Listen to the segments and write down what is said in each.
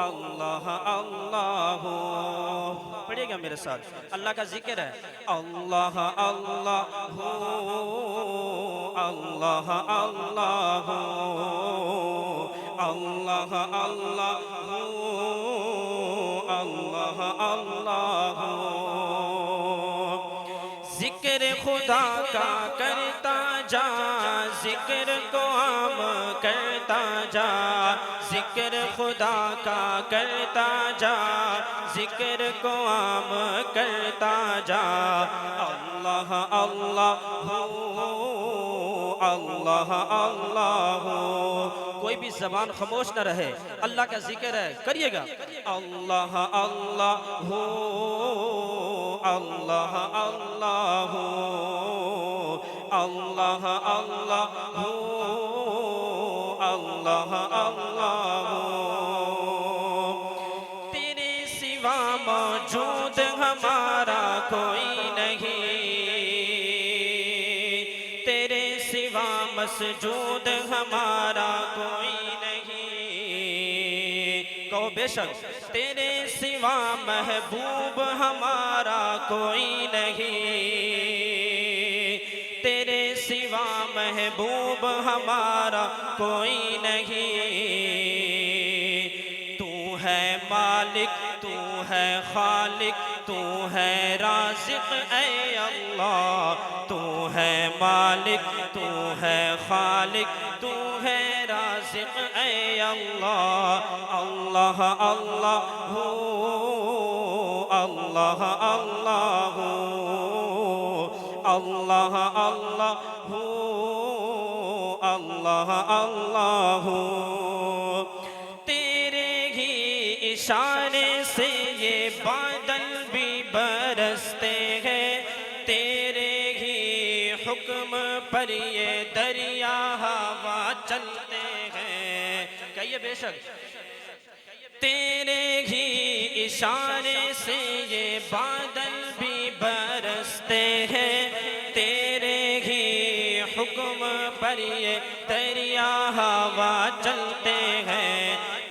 अल्लाह अल्लाह। पढ़िएगा मेरे साथ, अल्लाह का जिक्र है। अल्लाह अल्लाह अल्लाह अल्लाह अल्लाह अल्लाह अल्लाह अल्लाह। जिक्र खुदा का करता जा, जिक्र को आम करता जा, जिक्र खुदा का करता जा, जिक्र को आम करता जा। अल्लाह अल्लाह अल्लाह अल्लाह। कोई भी जबान खामोश न रहे, अल्लाह का जिक्र है, करिएगा। अल्लाह अल्लाह अल्लाह अल्लाह अल्लाह अल्लाह अल्लाह अल्लाह। तेरे सिवा मौजूद हमारा कोई नहीं, तेरे सिवा मसजूद हमारा कोई नहीं। कहो बेशक। तेरे सिवा महबूब हमारा कोई नहीं, तेरे सिवा महबूब हमारा कोई नहीं। तू है मालिक, तू है खालिक, तू है राज़िक़ ऐ अल्लाह। तू है मालिक, तू है खालिक, तू है राज़िक़ ऐ अल्लाह। अल्लाह अल्लाह अल्लाह अल्लाह अल्लाह अल्लाह अल्लाह। तेरे ही इशारे से ये बादल भी बरसते हैं, तेरे ही हुक्म पर ये दरिया हवा चलते हैं। कहिए बेशक। तेरे ही इशारे से ये बादल भी बरसते हैं, तेरे ही हुक्म पर ये दरिया हवा चलते हैं।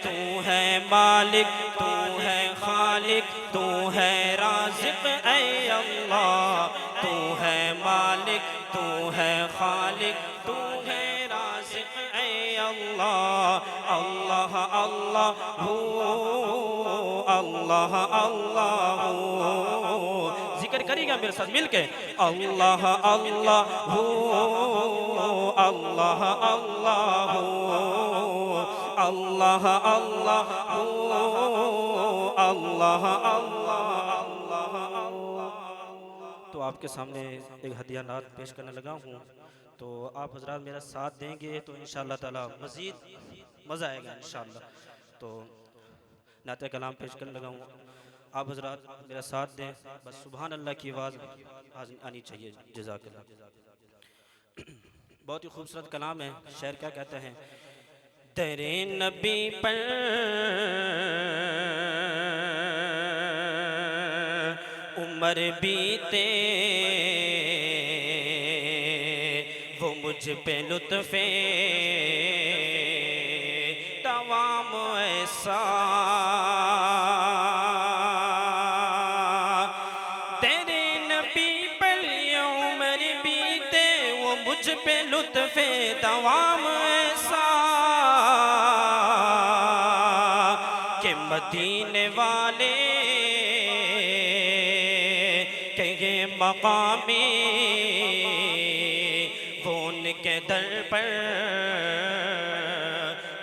तू है मालिक, तू है खालिक, तू है राज़िक़ ऐ अल्लाह। तू है मालिक, तू है खालिक, तू है राज़िक़ ऐ अल्लाह। अल्लाह अल्लाह अल्लाह अल्लाह। जिक्र करिएगा मेरे साथ मिलके। अल्लाह अल्लाह अल्लाह अल्लाह अल्लाह अल्लाह अल्लाह अल्लाह। तो आपके सामने एक हदिया नात पेश करने लगा हूँ, तो आप हजरात मेरा साथ देंगे तो इंशाअल्लाह ताला मज़ीद मज़ा आएगा इंशाअल्लाह। तो नाते कलाम पेश करने लगा हूँ, आप हजरात मेरा साथ दें। बस सुभान अल्लाह की आवाज़ आनी चाहिए। जज़ाकल्लाह। बहुत ही खूबसूरत कलाम है। शेर क्या कहते हैं? तेरे नबी पर उम्र बीते, वो मुझ पे लुत्फ़े तवाम ऐसा। तेरे नबी पर उम्र बीते, वो मुझ पे लुत्फ़े तवाम ऐसा कि मदीने वाले कहे मकामी, वो उनके दर पर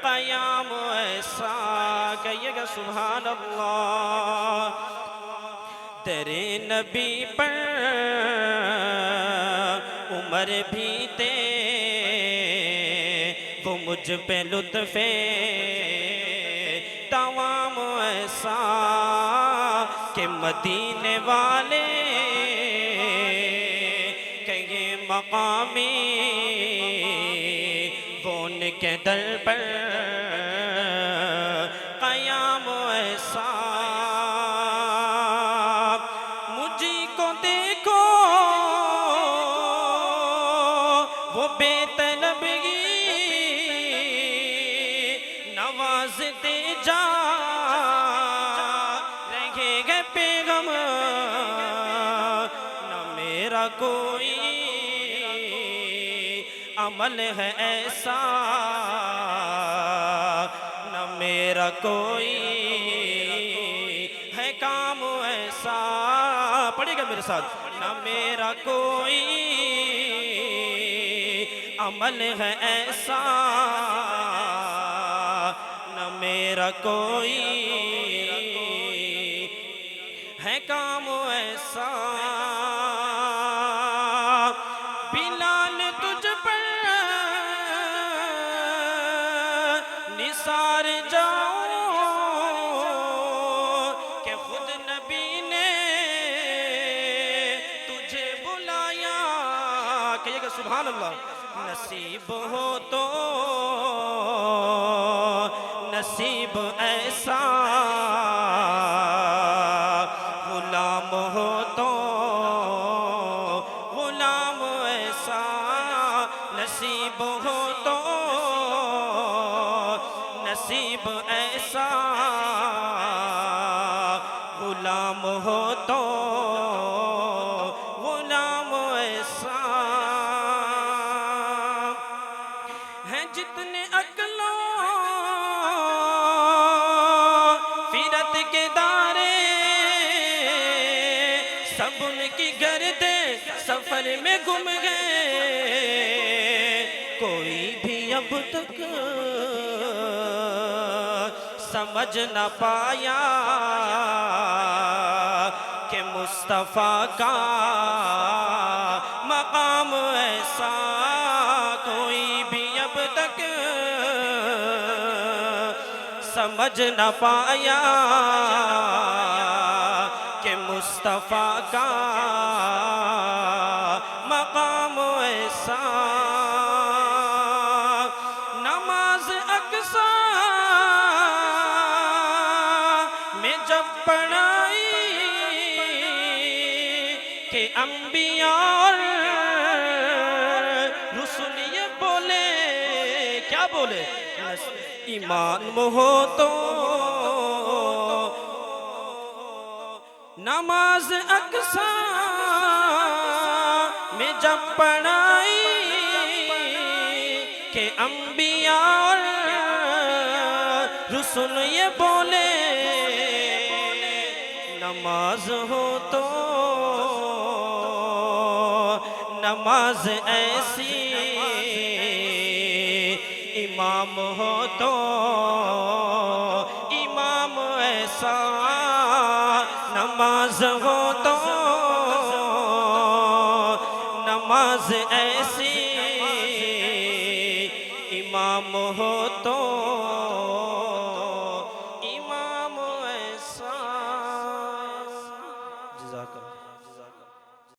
क़याम ऐसा। कहिएगा सुभान अल्लाह। तेरे नबी पर उम्र बीते, वो मुझ पे लुत्फ़े तवाम ऐसा कि मदीने वाले कहे मकामी, वो उनके दर पर क़याम ऐसा। मुझी को देखो वो बेतलबगी नवाज़ते जा कोई अमल है ऐसा, न मेरा कोई है काम ऐसा। पढ़िएगा मेरे साथ। न मेरा कोई अमल है ऐसा, न मेरा कोई है काम ऐसा। बिलाल तुझ पर निसार जाऊं कि खुद नबी ने तुझे बुलाया। कहिएगा सुभान अल्लाह। नसीब हो तो नसीब ऐसा, गुलाम हो तो गुलाम ऐसा। नसीब हो तो नसीब ऐसा, गुलाम हो तो गुलाम ऐसा। हैं जितने अकलों फिरत के दारे, सब उनकी गर्दे सफर में गुम गए। कोई भी अब तक समझ न पाया कि मुस्तफ़ा का मकाम ऐसा। कोई भी अब तक समझ न पाया कि मुस्तफ़ा का मकाम ऐसा। नमाज अक्सा में जब पढ़ाई कि अंबिया और रुसूल ये बोले, क्या बोले? ईमान हो तो नमाज अक्सा में जब पढ़ाई के अंबिया और रुसूल ये बोले, नमाज हो तो नमाज ऐसी, इमाम हो तो इमाम ऐसा। नमाज हो तो नमाज ऐसी, इमाम हो तो